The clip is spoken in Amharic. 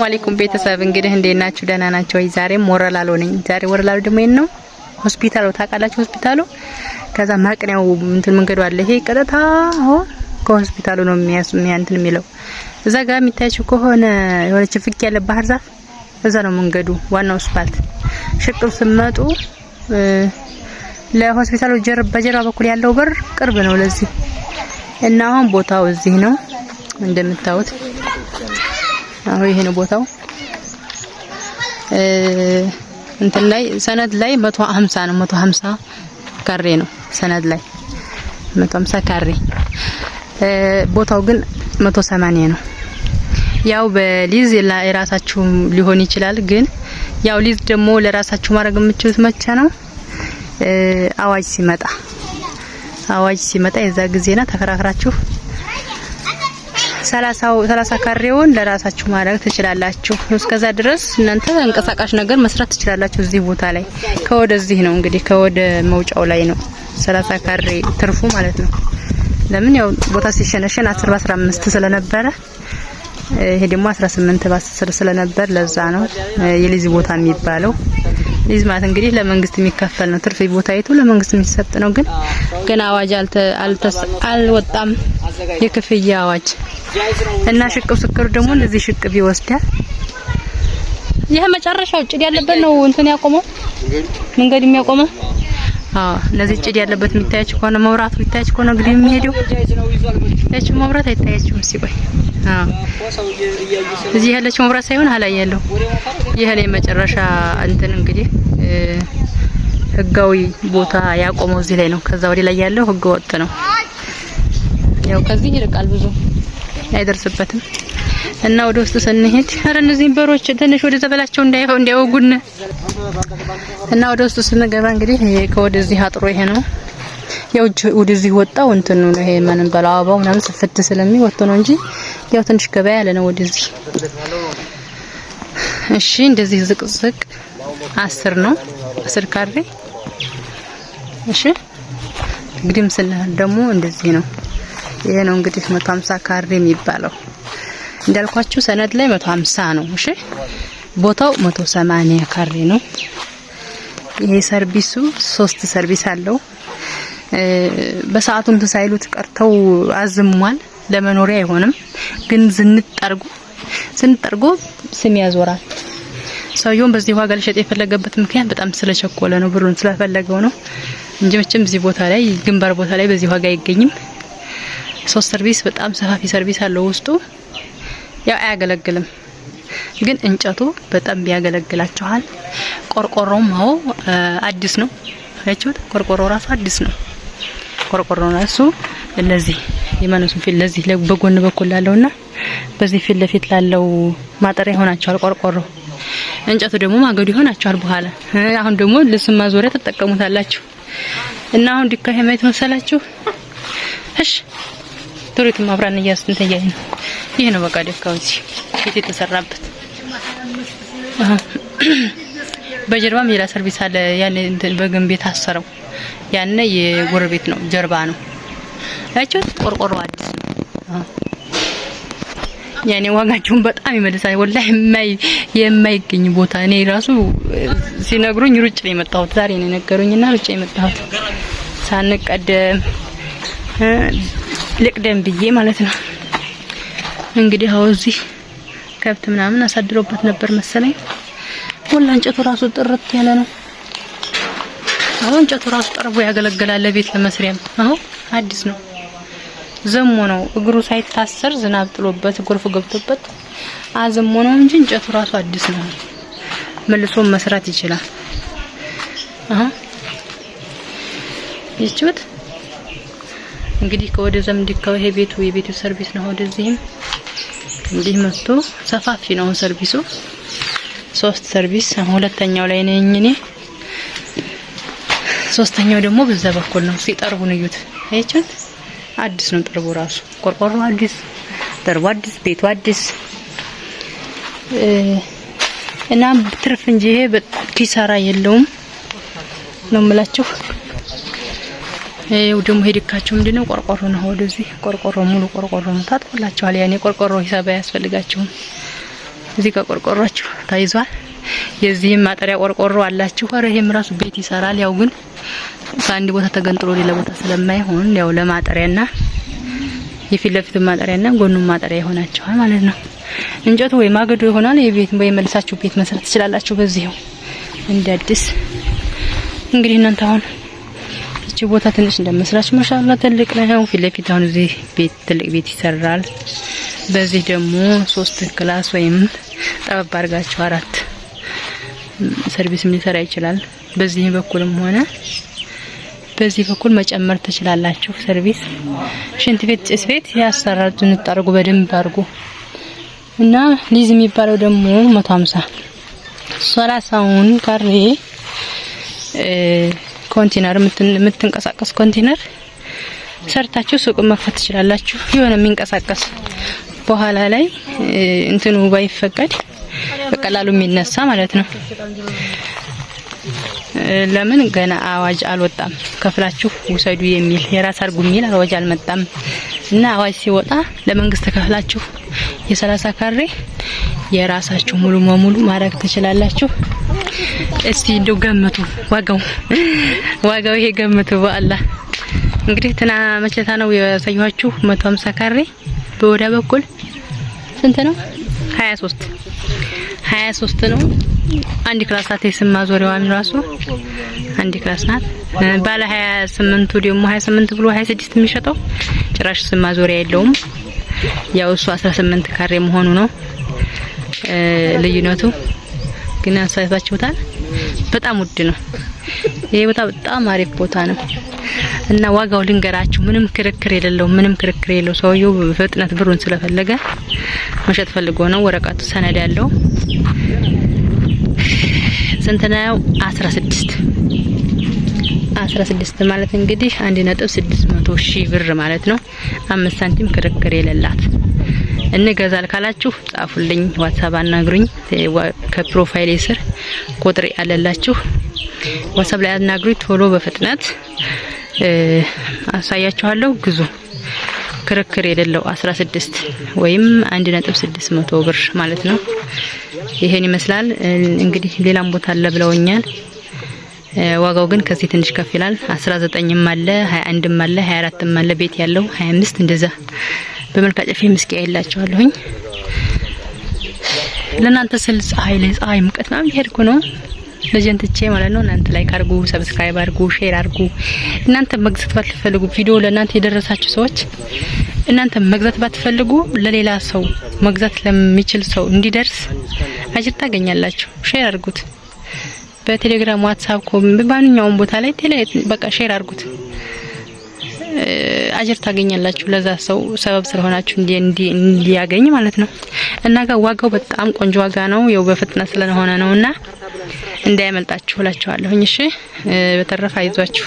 አለይኩም ቤተሰብ እንግዲህ እንዴት ናችሁ? ደህና ናችሁ ወይ? ዛሬ ወረላሎ ነኝ። ዛሬ ወረላሎ ደግሞ የት ነው? ሆስፒታሉ ታውቃላችሁ? ሆስፒታሉ ከዛ ማቅኔው እንትን መንገዱ አለ። ይሄ ቀጥታ ከሆስፒታሉ ነው እንትን የሚለው። እዛ ጋር የሚታያችሁ ከሆነ የሆነች ፍቅ ያለ ባህር ዛፍ እዛ ነው መንገዱ፣ ዋናው አስፋልት። ሽቅብ ስመጡ ለሆስፒታሉ በጀርባ በኩል ያለው በር ቅርብ ነው ለዚህ እና አሁን ቦታው እዚህ ነው እንደምታዩት። አሁን ይሄ ነው ቦታው። እንትን ላይ ሰነድ ላይ 150 ነው፣ 150 ካሬ ነው ሰነድ ላይ 150 ካሬ። ቦታው ግን 180 ነው። ያው በሊዝ ለራሳችሁ ሊሆን ይችላል፣ ግን ያው ሊዝ ደግሞ ለራሳችሁ ማድረግ የምትችሉት መቼ ነው? አዋጅ ሲመጣ የዛ ጊዜና ተከራክራችሁ 30 ካሬውን ለራሳችሁ ማድረግ ትችላላችሁ። እስከዛ ድረስ እናንተ እንቀሳቃሽ ነገር መስራት ትችላላችሁ። እዚህ ቦታ ላይ ከወደዚህ ነው እንግዲህ ከወደ መውጫው ላይ ነው 30 ካሬ ትርፉ ማለት ነው። ለምን ያው ቦታ ሲሸነሸን 10 በ15 ስለነበረ ይሄ ደግሞ 18 በ10 ስለነበር ለዛ ነው የሊዝ ቦታ የሚባለው። ሊዝ ማለት እንግዲህ ለመንግስት የሚከፈል ነው። ትርፍ ቦታይቱ ለመንግስት የሚሰጥ ነው። ግን ገና አዋጅ አልወጣም የክፍያ አዋጅ እና ሽቅብ ስክሩ ደግሞ እንደዚህ ሽቅብ ይወስዳል። ይሄ መጨረሻው ጭድ ያለበት ነው እንትን ያቆመው መንገድ የሚያቆመው። ለዚህ ጭድ ያለበት የሚታያችሁ ከሆነ መብራቱ ይታያችሁ ከሆነ እንግዲህ የሚሄደው እቺ መብራት አይታያችሁም? ሲቆይ እዚህ ያለችው መብራት ሳይሆን አላይ ያለው ይሄ ላይ መጨረሻ እንትን እንግዲህ ህጋዊ ቦታ ያቆመው እዚህ ላይ ነው። ከዛ ወዲህ ላይ ያለው ህገ ወጥ ነው። ያው ከዚህ ይርቃል ብዙ አይደርስበትም። እና ወደ ውስጥ ስንሄድ አረ እነዚህ በሮች ትንሽ ወደ ዘበላቸው እንዳይወጉን እና ወደ ውስጥ ስንገባ እንግዲህ ከወደዚህ አጥሮ ይሄ ነው። ያው ወደዚህ ወጣው እንትን ነው ይሄ ማንን በላው አበባው ምናምን ስፍት ስለሚወጣ ነው እንጂ ያው ትንሽ ገበያ ያለ ነው ወደዚህ። እሺ እንደዚህ ዝቅዝቅ 10 ነው 10 ካሬ። እሺ እንግዲህ ስንል ደግሞ እንደዚህ ነው። ይሄ ነው እንግዲህ 150 ካሬ የሚባለው። እንዳልኳችሁ ሰነድ ላይ 150 ነው። እሺ ቦታው 180 ካሬ ነው። ይሄ ሰርቪሱ 3 ሰርቪስ አለው። በሰዓቱም ተሳይሉት ቀርተው አዝሟል። ለመኖሪያ አይሆንም፣ ግን ዝንጠርጎ ስም ያዞራል። ሰውየው በዚህ ዋጋ ሊሸጥ የፈለገበት ምክንያት በጣም ስለቸኮለ ነው፣ ብሩን ስለፈለገው ነው እንጂ መቼም እዚህ ቦታ ላይ ግንባር ቦታ ላይ በዚህ ዋጋ አይገኝም። 3 ሰርቪስ በጣም ሰፋፊ ሰርቪስ አለው ውስጡ። ያው አያገለግልም፣ ግን እንጨቱ በጣም ያገለግላችኋል። ቆርቆሮም አዲስ ነው። ያችሁት ቆርቆሮ ራሱ አዲስ ነው። ቆርቆሮ ራሱ እነዚህ የማነሱን ፊት ለዚህ በጎን በኩል ላለውና በዚህ ፊት ለፊት ላለው ማጠሪያ ይሆናቸዋል ቆርቆሮ። እንጨቱ ደግሞ ማገዱ ይሆናቸዋል በኋላ። አሁን ደግሞ ለስም ማዞሪያ ተጠቀሙታላችሁ። እና አሁን ዲካሄ ማየት መሰላችሁ? እሺ ቱሪት ማብራን እያስንተያይ ነው። ይሄ ነው በቃ ዲካው እዚህ ፊት የተሰራበት። በጀርባም ሌላ ሰርቪስ አለ። ያኔ እንትን በግንብ የታሰረው ያኔ የጎረቤት ነው፣ ጀርባ ነው። ያቺው ቆርቆሮ አዲስ ነው። ያኔ ዋጋቸውን በጣም ይመልሳል። ወላሂ የማይገኝ ቦታ እኔ ራሱ ሲነግሩኝ ሩጭ ነው የመጣሁት። ዛሬ ነው ነገሩኝና ሩጭ የመጣሁት ሳንቀደም ልቅደም ብዬ ማለት ነው። እንግዲህ እዚህ ከብት ምናምን አሳድሮበት ነበር መሰለኝ። ወላ እንጨቱ ራሱ ጥርት ያለ ነው። አሁን እንጨቱ ራሱ ጠርቦ ያገለግላል ለቤት ለመስሪያም። አዲስ ነው፣ ዘሞ ነው። እግሩ ሳይታሰር ዝናብ ጥሎበት ጎርፍ ገብቶበት አዘሞ ነው እንጂ እንጨቱ ራሱ አዲስ ነው። መልሶ መስራት ይችላል። ይችሁት እንግዲህ ከወደ ዘምዲካው ይሄ የቤቱ ሰርቪስ ነው። ወደዚህም እንዲህ መጥቶ ሰፋፊ ነው ሰርቪሱ። 3 ሰርቪስ ሁለተኛው ላይ ነኝ እኔ። ሶስተኛው ደግሞ በዛ በኩል ነው። ሲጠርቡን እዩት። አይቻት አዲስ ነው ጥርቡ ራሱ። ቆርቆሮ አዲስ፣ ደርቡ አዲስ፣ ቤቱ አዲስ እና ትርፍ እንጂ ይሄ ኪሳራ የለውም ነው የምላችሁ። ይሄው ደግሞ ሄድካችሁ ምንድነው ቆርቆሮ ነው። ወደዚህ ቆርቆሮ ሙሉ ቆርቆሮ ነው ታጥፎላችኋል። ያኔ ቆርቆሮ ሂሳብ አያስፈልጋችሁም። እዚህ ጋር ቆርቆሮአችሁ ታይዟል። የዚህም ማጠሪያ ቆርቆሮ አላችሁ። ኧረ ይሄም ራሱ ቤት ይሰራል። ያው ግን ከአንድ ቦታ ተገንጥሎ ሌላ ቦታ ስለማይሆን ያው ለማጠሪያና የፊት ለፊቱ ማጠሪያና ጎኑን ማጠሪያ ይሆናችኋል ማለት ነው። እንጨቱ ወይ ማገዶ ይሆናል። የቤት ወይ መልሳችሁ ቤት መስራት ትችላላችሁ በዚህው እንደ አዲስ። እንግዲህ እናንተ አሁን እቺ ቦታ ትንሽ እንደመስራችሁ ማሻአላ ትልቅ ነው። ፊት ለፊት አሁን እዚህ ቤት ትልቅ ቤት ይሰራል። በዚህ ደግሞ 3 ክላስ ወይም ጠበብ አድርጋችሁ 4 ሰርቪስም ሊሰራ ይችላል። በዚህ በኩልም ሆነ በዚህ በኩል መጨመር ትችላላችሁ። ሰርቪስ ሽንት ቤት፣ ጭስ ቤት ያሰራል። እንጣርጉ በደንብ አድርጉ እና ሊዝ የሚባለው ደግሞ 150 30ውን ካሬ ኮንቴነር የምትንቀሳቀስ ኮንቴነር ሰርታችሁ ሱቅ መክፈት ትችላላችሁ። የሆነ የሚንቀሳቀስ በኋላ ላይ እንትኑ ባይፈቀድ በቀላሉ የሚነሳ ማለት ነው። ለምን ገና አዋጅ አልወጣም። ከፍላችሁ ውሰዱ የሚል የራስ አርጉ የሚል አዋጅ አልመጣም እና አዋጅ ሲወጣ ለመንግስት ከፍላችሁ የ30 ካሬ የራሳችሁ ሙሉ በሙሉ ማድረግ ትችላላችሁ። እስቲ እንደው ገምቱ ዋጋው ይሄ ገምቱ በአላህ። እንግዲህ መቼታ ነው ያሳየኋችሁ 150 ካሬ በወዳ በኩል ስንት ነው? 23 ነው። አንድ ክላስ ናት። የስም ማዞሪያዋን ራሱ አንድ ክላስ ናት። ባለ 28ቱ ደግሞ 28 ብሎ 26 የሚሸጠው ጭራሽ ስም ማዞሪያ የለውም። ያው እሱ 18 ካሬ መሆኑ ነው ልዩነቱ። ግን አሳይታችሁታል። በጣም ውድ ነው። ይሄ ቦታ በጣም አሪፍ ቦታ ነው እና ዋጋው ልንገራችሁ። ምንም ክርክር የለው። ሰውየው በፍጥነት ብሩን ስለፈለገ መሸጥ ፈልጎ ነው። ወረቀቱ ሰነድ ያለው ስንት ነው? 16 ማለት እንግዲህ 1.600 ሺህ ብር ማለት ነው። 5 ሳንቲም ክርክር የሌላት። እንገዛል ካላችሁ ጻፉልኝ፣ ዋትስአፕ አናግሩኝ። ከፕሮፋይሌ ስር ቁጥር ያለላችሁ ዋትስአፕ ላይ አናግሩኝ። ቶሎ በፍጥነት አሳያችኋለሁ። ግዙ። ክርክር የሌለው 16 ወይም 1.600 ብር ማለት ነው። ይሄን ይመስላል። እንግዲህ ሌላም ቦታ አለ ብለውኛል። ዋጋው ግን ከዚህ ትንሽ ከፍ ይላል። 19ም አለ፣ 21ም አለ፣ 24ም አለ ቤት ያለው 25 እንደዛ በመልካጨፌ ምስኪያ ይላችኋለሁኝ። ለናንተ ስል ፀሐይ ሙቀት ምናምን ይሄድኩ ነው ለጀንትቼ ማለት ነው። እናንተ ላይክ አድርጉ፣ ሰብስክራይብ አድርጉ፣ ሼር አድርጉ። እናንተ መግዛት ባትፈልጉ ቪዲዮ ለናንተ የደረሳችሁ ሰዎች እናንተ መግዛት ባትፈልጉ ለሌላ ሰው መግዛት ለሚችል ሰው እንዲደርስ አጅር ታገኛላችሁ። ሼር አድርጉት። በቴሌግራም ዋትስአፕ በማንኛውም ቦታ ላይ በቃ ሼር አድርጉት። አጅር ታገኛላችሁ። ለዛ ሰው ሰበብ ስለሆናችሁ እንዲያገኝ ማለት ነው። እና ዋጋው በጣም ቆንጆ ዋጋ ነው። ያው በፍጥነት ስለሆነ ነውና እንዳይመልጣችሁ እላችኋለሁ። እሺ በተረፈ አይዟችሁ።